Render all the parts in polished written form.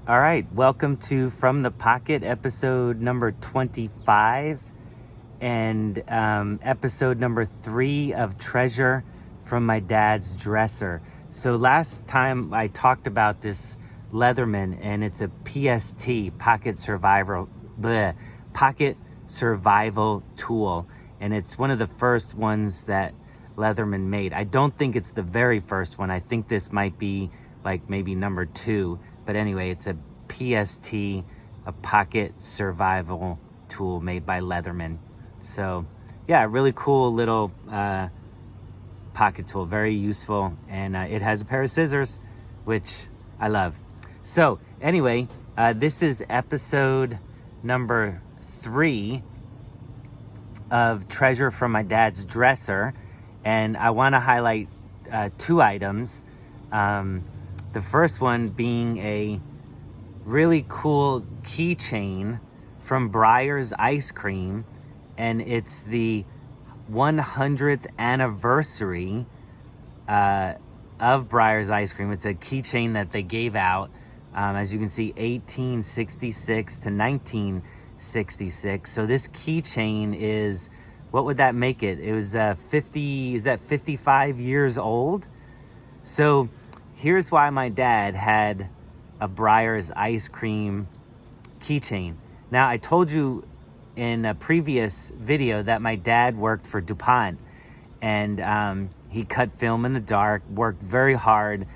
All right, welcome to From the Pocket, episode number 25, and episode number 3 of Treasure from My Dad's Dresser. So last time I talked about this Leatherman, and it's a PST, Pocket Survival Tool, and it's one of the first ones that Leatherman made. I don't think it's the very first one. I think this might be like maybe number 2. But anyway, it's a PST, a pocket survival tool made by Leatherman. So yeah, really cool little pocket tool, very useful. And it has a pair of scissors, which I love. So anyway, this is episode number 3 of Treasure from My Dad's Dresser. And I want to highlight 2 items. The first one being a really cool keychain from Breyers Ice Cream, and it's the 100th anniversary of Breyers Ice Cream. It's a keychain that they gave out, as you can see, 1866 to 1966. So this keychain is, what would that make it? It was 55 years old? So here's why my dad had a Breyers Ice Cream keychain. Now, I told you in a previous video that my dad worked for DuPont, and he cut film in the dark, worked very hard,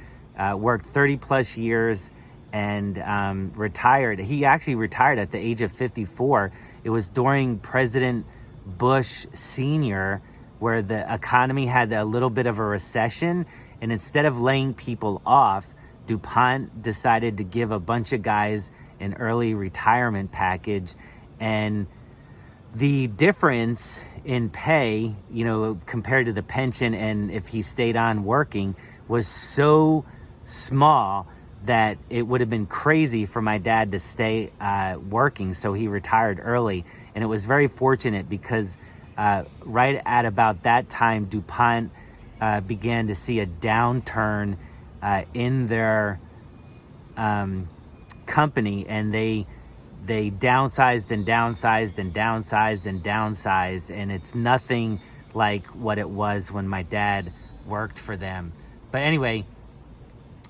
worked 30 plus years, and retired. He actually retired at the age of 54. It was during President Bush Sr., where the economy had a little bit of a recession, and instead of laying people off, DuPont decided to give a bunch of guys an early retirement package. And the difference in pay, compared to the pension and if he stayed on working, was so small that it would have been crazy for my dad to stay working. So he retired early. And it was very fortunate because right at about that time, DuPont began to see a downturn in their company, and they downsized and downsized and downsized and downsized, and it's nothing like what it was when my dad worked for them. But anyway,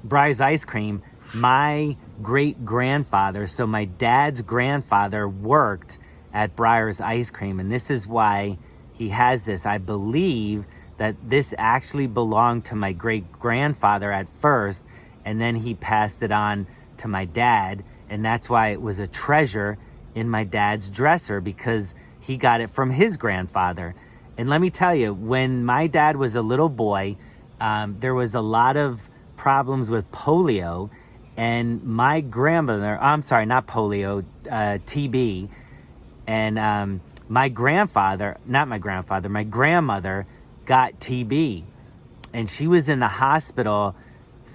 Breyers Ice Cream, my great-grandfather, so my dad's grandfather worked at Breyers Ice Cream, and this is why he has this. I believe that this actually belonged to my great-grandfather at first, and then he passed it on to my dad, and that's why it was a treasure in my dad's dresser, because he got it from his grandfather. And let me tell you, when my dad was a little boy, there was a lot of problems with polio, and my grandmother, I'm sorry, not polio, TB, and my grandmother got TB, and she was in the hospital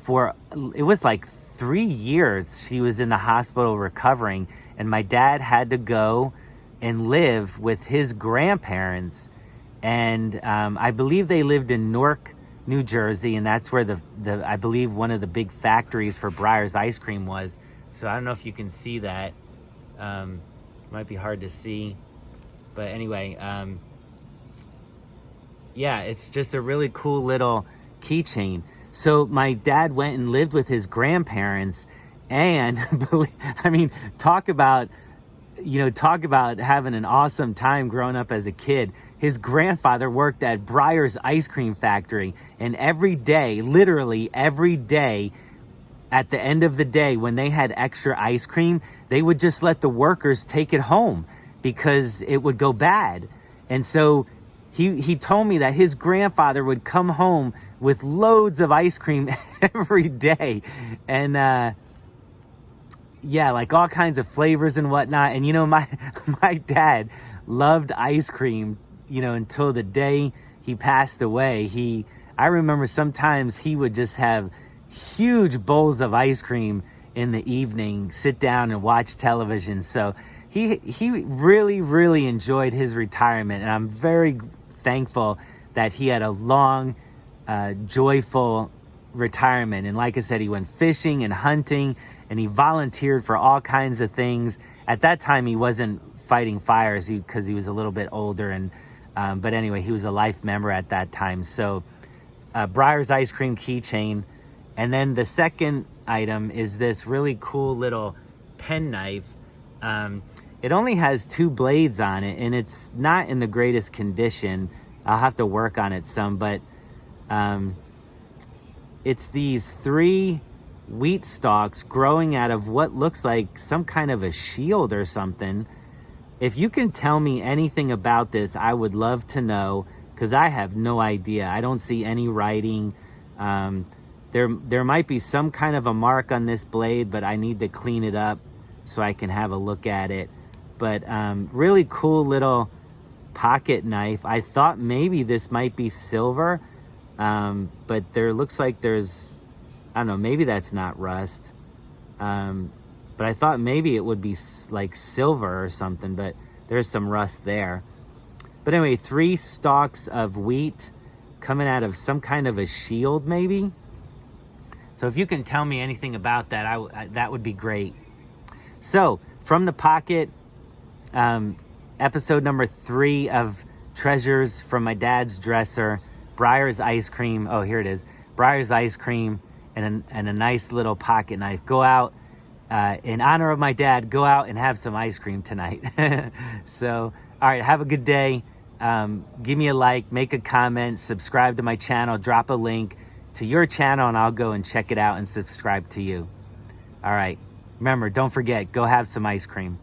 for, it was like 3 years she was in the hospital recovering, and my dad had to go and live with his grandparents, and I believe they lived in Newark, New Jersey, and that's where the I believe one of the big factories for Breyers Ice Cream was. So I don't know if you can see that. Might be hard to see, but anyway, yeah, it's just a really cool little keychain. So my dad went and lived with his grandparents, and I mean, talk about having an awesome time growing up as a kid. His grandfather worked at Breyers Ice Cream Factory, and every day, literally every day, at the end of the day, when they had extra ice cream, they would just let the workers take it home because it would go bad. And so he told me that his grandfather would come home with loads of ice cream every day, and yeah, like all kinds of flavors and whatnot. And my dad loved ice cream, until the day he passed away. I remember sometimes he would just have huge bowls of ice cream in the evening, sit down and watch television. So he really, really enjoyed his retirement, and I'm very thankful that he had a long, joyful retirement. And like I said, he went fishing and hunting, and he volunteered for all kinds of things. At that time, he wasn't fighting fires because he was a little bit older. And but anyway, he was a life member at that time. So Breyers Ice Cream keychain. And then the second item is this really cool little pen knife. It only has 2 blades on it, and it's not in the greatest condition. I'll have to work on it some, but it's these 3 wheat stalks growing out of what looks like some kind of a shield or something. If you can tell me anything about this, I would love to know, because I have no idea. I don't see any writing. There might be some kind of a mark on this blade, but I need to clean it up so I can have a look at it. But really cool little pocket knife. I thought maybe this might be silver, but there looks like there's, I don't know, maybe that's not rust. But I thought maybe it would be like silver or something, but there's some rust there. But anyway, 3 stalks of wheat coming out of some kind of a shield maybe. So if you can tell me anything about that, that would be great. So from the pocket, episode number 3 of Treasures from My Dad's Dresser, Breyers Ice Cream. Oh, here it is. Breyers Ice Cream and a nice little pocket knife. Go out, in honor of my dad, go out and have some ice cream tonight. So, all right, have a good day. Give me a like, make a comment, subscribe to my channel, drop a link to your channel, and I'll go and check it out and subscribe to you. All right. Remember, don't forget, go have some ice cream.